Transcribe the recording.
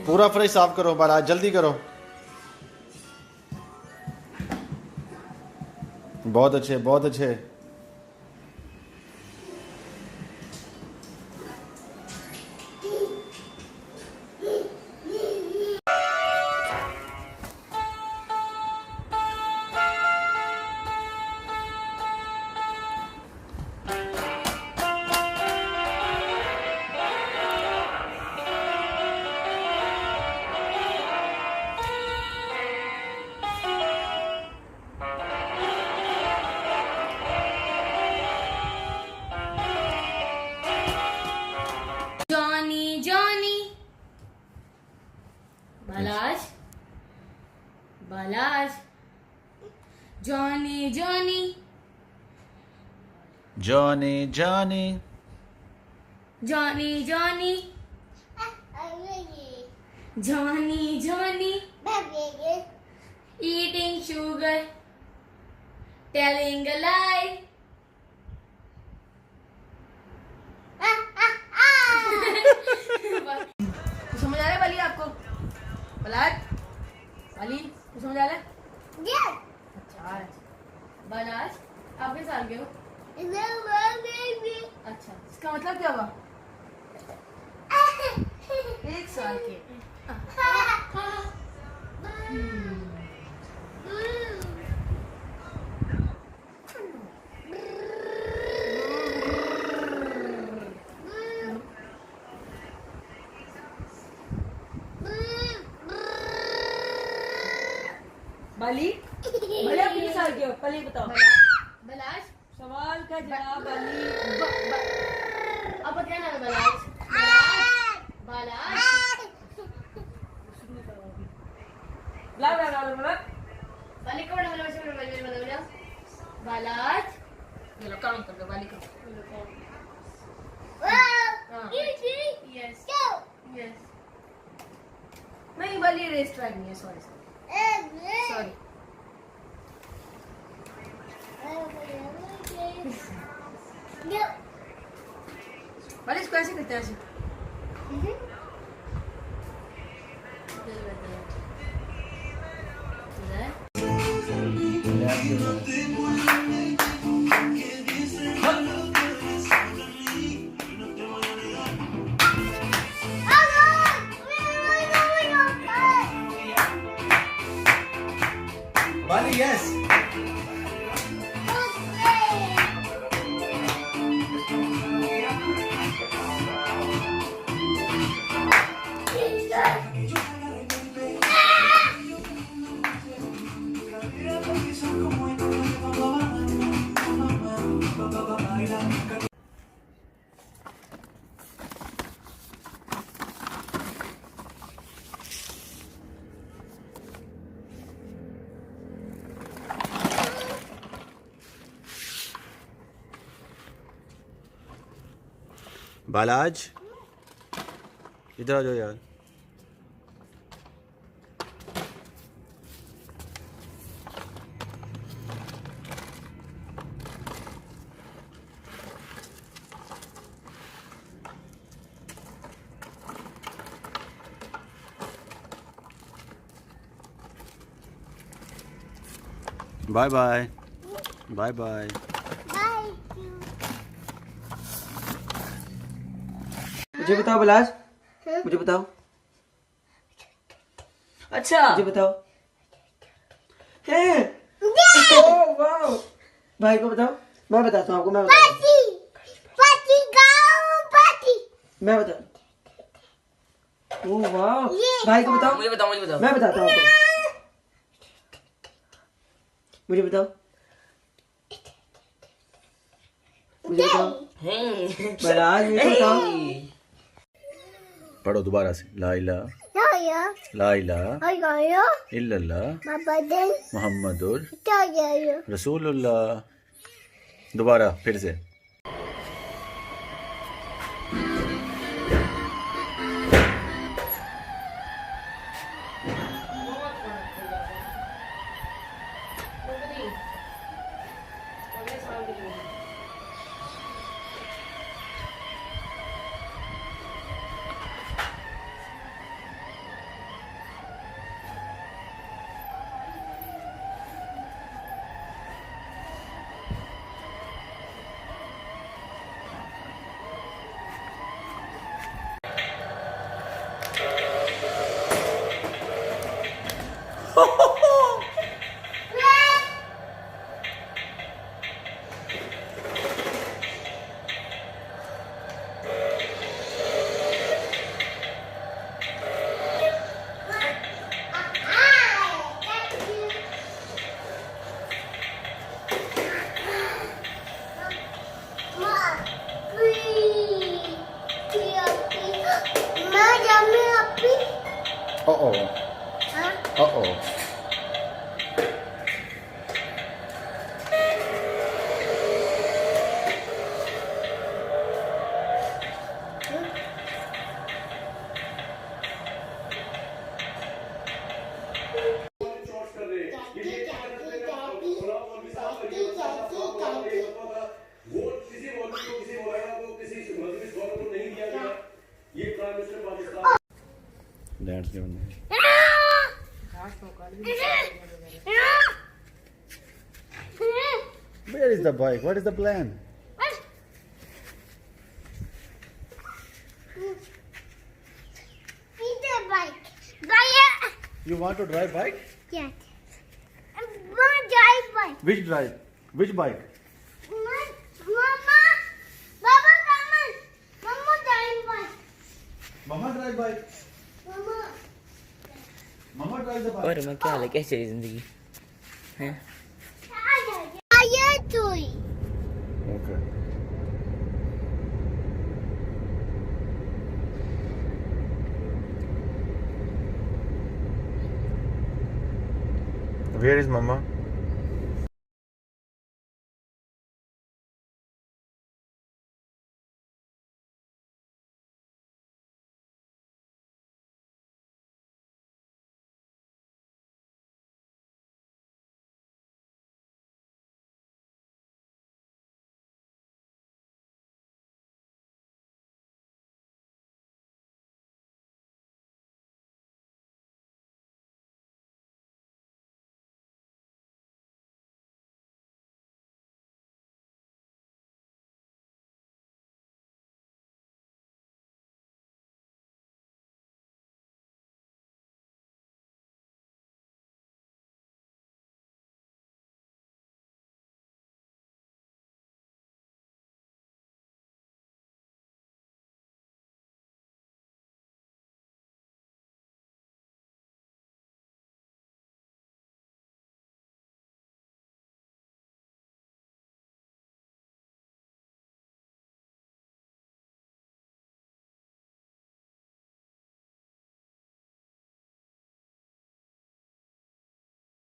पूरा फ्रिज साफ करो बाला, जल्दी करो। बहुत अच्छे, बहुत अच्छे। बालाज, Johnny Johnny, Johnny Johnny, Johnny Johnny, Johnny Johnny, eating sugar, telling a lie. समझ आ रहा है बाली आपको? बालाज, बाली समझ आ रहा है? अच्छा, बालाज आप किस साल के हो? अच्छा, इसका मतलब क्या हुआ? 1 साल के। बाली, बाली आप कितने साल के हो? पहले बताओ। बालाज, सवाल का जवाब बाली। अब क्या नाम है बालाज? बालाज, बाली को बड़ा बालाज, ये लो काउंट कर दो बाली को। यस यस, नहीं बाली रेस ट्रैक नहीं है, सॉरी सॉरी। बाली इसको ऐसे करते हैं, ऐसे। बाली यस। बालाज इधर आ जाओ यार। Bye bye, bye bye. मुझे बताओ बलाज, मुझे बताओ। अच्छा मुझे बताओ। है ओह वाओ, भाई को बताओ। मैं बताता हूँ आपको, मैं बताता हूँ। मैं बता। ओह वाओ, भाई को बताओ। मुझे बताओ, मुझे बताओ। मैं बताता हूँ आपको। मुझे बताओ, मुझे बताओ। बलाज मुझे बताओ। पढ़ो दोबारा से। ला इलाहा ला इलाहा इल्लल्लाह मुहम्मदुर रसूलुल्लाह। दोबारा फिर से। Uh-oh. Uh-oh. Dad's given me. Where is the bike? What is the plan? You want to drive bike? Yes. Drive bike. Which drive? Which bike? Mama, Baba, come on. Mama, drive bike. Mama drive bike. Mama. Mama drive the bike. और मैं क्या हाल है, कैसे है जिंदगी हैं? Tired toy. Okay. Where is Mama?